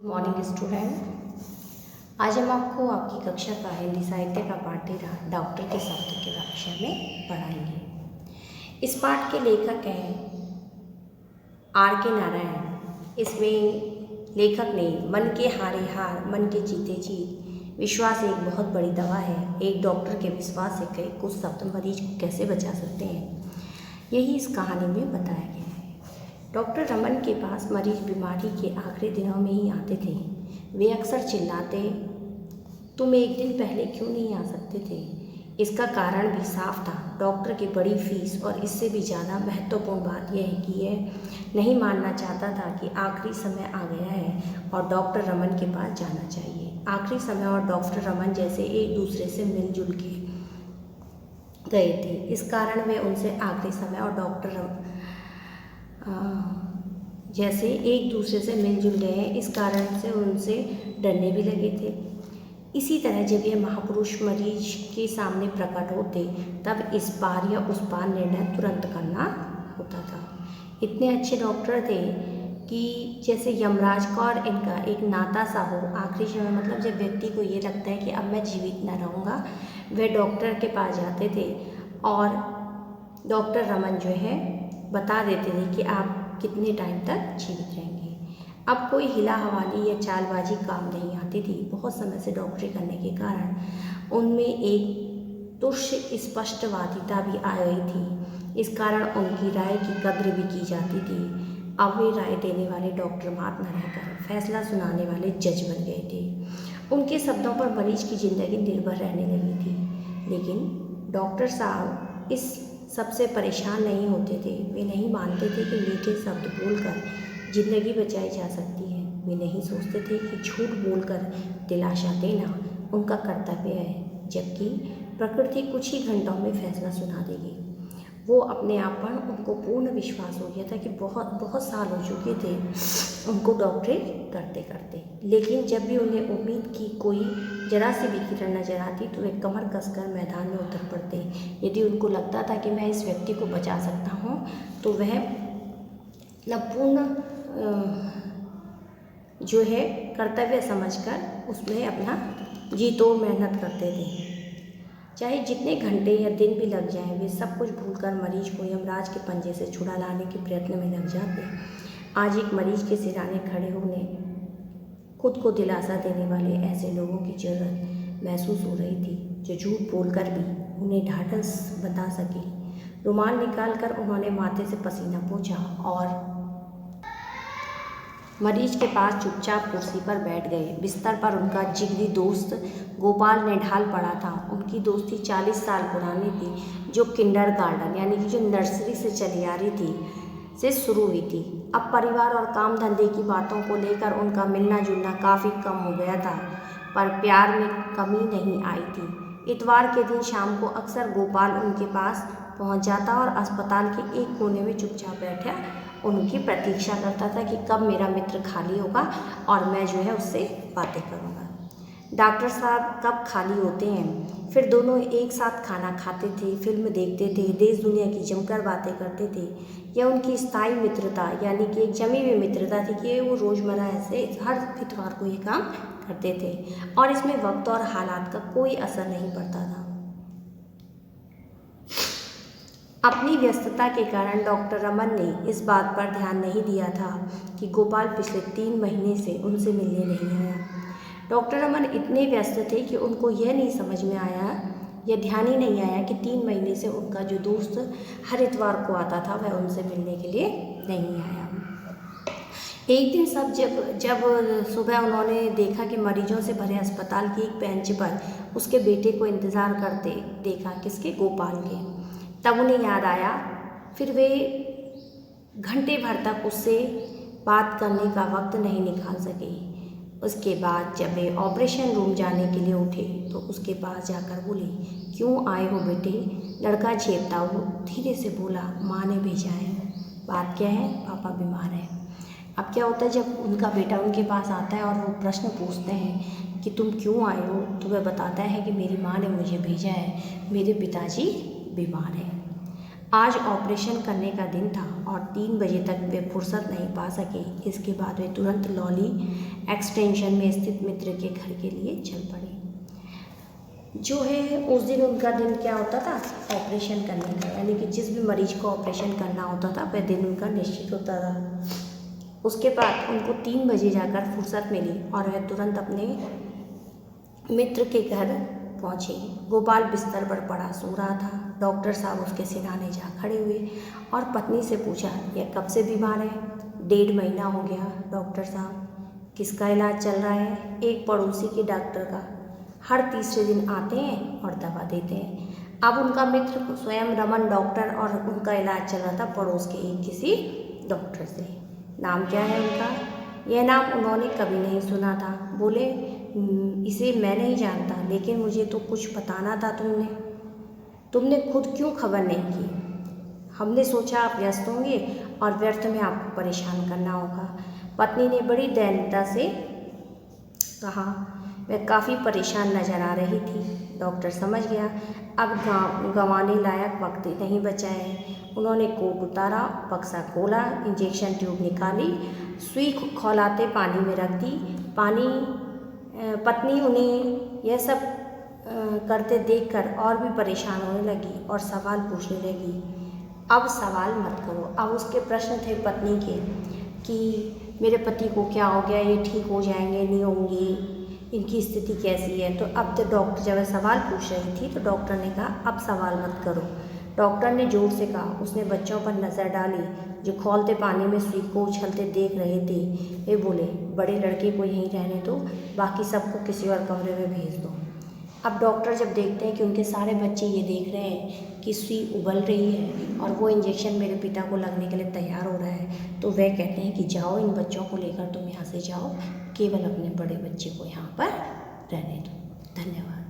Morning student, आज हम आपको आपकी कक्षा का हिंदी साहित्य का पाठ डॉक्टर के शब्द के विषय में पढ़ाएंगे। इस पाठ के लेखक हैं R.K. नारायण। इसमें लेखक ने मन के हारे हार, मन के जीते जीत, विश्वास एक बहुत बड़ी दवा है, एक डॉक्टर के विश्वास से कई कुछ शब्द मरीज को कैसे बचा सकते हैं, यही इस कहानी में बताया गया है। डॉक्टर रमन के पास मरीज बीमारी के आखिरी दिनों में ही आते थे। वे अक्सर चिल्लाते, तुम एक दिन पहले क्यों नहीं आ सकते थे। इसका कारण भी साफ था, डॉक्टर की बड़ी फीस, और इससे भी ज़्यादा महत्वपूर्ण बात यह है कि यह नहीं मानना चाहता था कि आखिरी समय आ गया है और डॉक्टर रमन के पास जाना चाहिए। आखिरी समय और डॉक्टर रमन जैसे एक दूसरे से मिलजुल के गए थे। इस कारण वे उनसे आखिरी समय और डॉक्टर जैसे एक दूसरे से मिलजुल गए हैं, इस कारण से उनसे डरने भी लगे थे। इसी तरह जब यह महापुरुष मरीज के सामने प्रकट होते, तब इस पार या उस पार निर्णय तुरंत करना होता था। इतने अच्छे डॉक्टर थे कि जैसे यमराज का और इनका एक नाता सा हो। आखिरी समय मतलब जब व्यक्ति को ये लगता है कि अब मैं जीवित न रहूँगा, वह डॉक्टर के पास जाते थे और डॉक्टर रमन जो है बता देते थे कि आप कितने टाइम तक जीवित रहेंगे। अब कोई हिला हवाली या चालबाजी काम नहीं आती थी। बहुत समय से डॉक्टरी करने के कारण उनमें एक तुच्छ स्पष्टवादिता भी आ गई थी। इस कारण उनकी राय की कद्र भी की जाती थी। अब वे राय देने वाले डॉक्टर मात्र न रहकर फैसला सुनाने वाले जज बन गए थे। उनके शब्दों पर मरीज की जिंदगी निर्भर रहने लगी थी। लेकिन डॉक्टर साहब इस सबसे परेशान नहीं होते थे। वे नहीं मानते थे कि मीठे शब्द बोलकर जिंदगी बचाई जा सकती है। वे नहीं सोचते थे कि झूठ बोलकर दिलासा देना उनका कर्तव्य है, जबकि प्रकृति कुछ ही घंटों में फैसला सुना देगी। वो अपने आप पर उनको पूर्ण विश्वास हो गया था कि बहुत साल हो चुके थे उनको डॉक्टरी करते करते। लेकिन जब भी उन्हें उम्मीद की कोई जरा सी भी किरण नजर आती, तो वे कमर कसकर मैदान में उतर पड़ते। यदि उनको लगता था कि मैं इस व्यक्ति को बचा सकता हूँ, तो वह पूर्ण जो है कर्तव्य समझकर उसमें अपना जी तोड़ मेहनत करते थे। चाहे जितने घंटे या दिन भी लग जाएं, वे सब कुछ भूलकर मरीज को यमराज के पंजे से छुड़ा लाने के प्रयत्न में लग जाते। आज एक मरीज के सिराने खड़े होने, खुद को दिलासा देने वाले ऐसे लोगों की जरूरत महसूस हो रही थी, जो झूठ बोलकर भी उन्हें ढाढ़स बता सके। रुमाल निकालकर उन्होंने माथे से पसीना पोंछा और मरीज के पास चुपचाप कुर्सी पर बैठ गए। बिस्तर पर उनका जिगरी दोस्त गोपाल निढाल पड़ा था। उनकी दोस्ती 40 साल पुरानी थी, जो किंडरगार्टन यानी कि जो नर्सरी से चली आ रही थी से शुरू हुई थी। अब परिवार और काम धंधे की बातों को लेकर उनका मिलना जुलना काफ़ी कम हो गया था, पर प्यार में कमी नहीं आई थी। इतवार के दिन शाम को अक्सर गोपाल उनके पास पहुंच जाता और अस्पताल के एक कोने में चुपचाप बैठा उनकी प्रतीक्षा करता था कि कब मेरा मित्र खाली होगा और मैं जो है उससे बातें करूंगा। डॉक्टर साहब कब खाली होते हैं। फिर दोनों एक साथ खाना खाते थे, फिल्म देखते थे, देश दुनिया की जमकर बातें करते थे। यह उनकी स्थायी मित्रता यानी कि एक जमी हुई मित्रता थी कि वो रोज़मर्रा ऐसे हर इतवार को ये काम करते थे और इसमें वक्त और हालात का कोई असर नहीं पड़ता था। अपनी व्यस्तता के कारण डॉक्टर रमन ने इस बात पर ध्यान नहीं दिया था कि गोपाल पिछले 3 महीने से उनसे मिलने नहीं आया। डॉक्टर रमन इतने व्यस्त थे कि उनको यह नहीं समझ में आया, यह ध्यान ही नहीं आया कि 3 महीने से उनका जो दोस्त हर इतवार को आता था, वह उनसे मिलने के लिए नहीं आया। एक दिन सब जब सुबह उन्होंने देखा कि मरीजों से भरे अस्पताल की एक बेंच पर उसके बेटे को इंतज़ार करते देखा, किसके, गोपाल के। तब उन्हें याद आया। फिर वे घंटे भर तक उससे बात करने का वक्त नहीं निकाल सके। उसके बाद जब वे ऑपरेशन रूम जाने के लिए उठे, तो उसके पास जाकर बोले, क्यों आए हो बेटे। लड़का झेपता हुआ धीरे से बोला, माँ ने भेजा है। बात क्या है। पापा बीमार है। अब क्या होता है, जब उनका बेटा उनके पास आता है और वो प्रश्न पूछते हैं कि तुम क्यों आए हो, तो वह बताता है कि मेरी माँ ने मुझे भेजा है, मेरे पिताजी बीमार हैं। आज ऑपरेशन करने का दिन था और 3 बजे तक वे फुर्सत नहीं पा सके। इसके बाद वे तुरंत लॉली एक्सटेंशन में स्थित मित्र के घर के लिए चल पड़े। जो है उस दिन उनका दिन क्या होता था, ऑपरेशन करने का, यानी कि जिस भी मरीज को ऑपरेशन करना होता था वह दिन उनका निश्चित होता था। उसके बाद उनको 3 बजे जाकर फुर्सत मिली और वह तुरंत अपने मित्र के घर पहुँचे। गोपाल बिस्तर पर पड़ा सो रहा था। डॉक्टर साहब उसके सिरहाने जा खड़े हुए और पत्नी से पूछा, यह कब से बीमार है? 1.5 महीना हो गया डॉक्टर साहब। किसका इलाज चल रहा है? एक पड़ोसी के डॉक्टर का। हर तीसरे दिन आते हैं और दवा देते हैं। अब उनका मित्र स्वयं रमन डॉक्टर और उनका इलाज चल रहा था पड़ोस के एक किसी डॉक्टर से। नाम क्या है उनका? यह नाम उन्होंने कभी नहीं सुना था। बोले, इसे मैं नहीं जानता, लेकिन मुझे तो कुछ बताना था। तुमने खुद क्यों खबर नहीं की? हमने सोचा आप व्यस्त होंगे और व्यर्थ में आपको परेशान करना होगा। पत्नी ने बड़ी दयनीयता से कहा। वह काफ़ी परेशान नजर आ रही थी। डॉक्टर समझ गया अब गंवाने लायक वक्त नहीं बचा है। उन्होंने कोट उतारा, बक्सा खोला, इंजेक्शन ट्यूब निकाली, सुई खौलाते पानी में रख दी। पत्नी उन्हें यह सब करते देखकर और भी परेशान होने लगी और सवाल पूछने लगी। अब सवाल मत करो। अब उसके प्रश्न थे पत्नी के कि मेरे पति को क्या हो गया, ये ठीक हो जाएंगे नहीं होंगे, इनकी स्थिति कैसी है। तो अब तो डॉक्टर जब सवाल पूछ रही थी तो डॉक्टर ने कहा अब सवाल मत करो। डॉक्टर ने जोर से कहा। उसने बच्चों पर नज़र डाली जो खौलते पानी में सुई को उछलते देख रहे थे। वे बोले, बड़े लड़के को यहीं रहने दो, बाकी सबको किसी और कमरे में भेज दो। अब डॉक्टर जब देखते हैं कि उनके सारे बच्चे ये देख रहे हैं कि सुई उबल रही है और वो इंजेक्शन मेरे पिता को लगने के लिए तैयार हो रहा है, तो वह कहते हैं कि जाओ इन बच्चों को लेकर तुम यहाँ से जाओ, केवल अपने बड़े बच्चे को यहाँ पर रहने दो। धन्यवाद।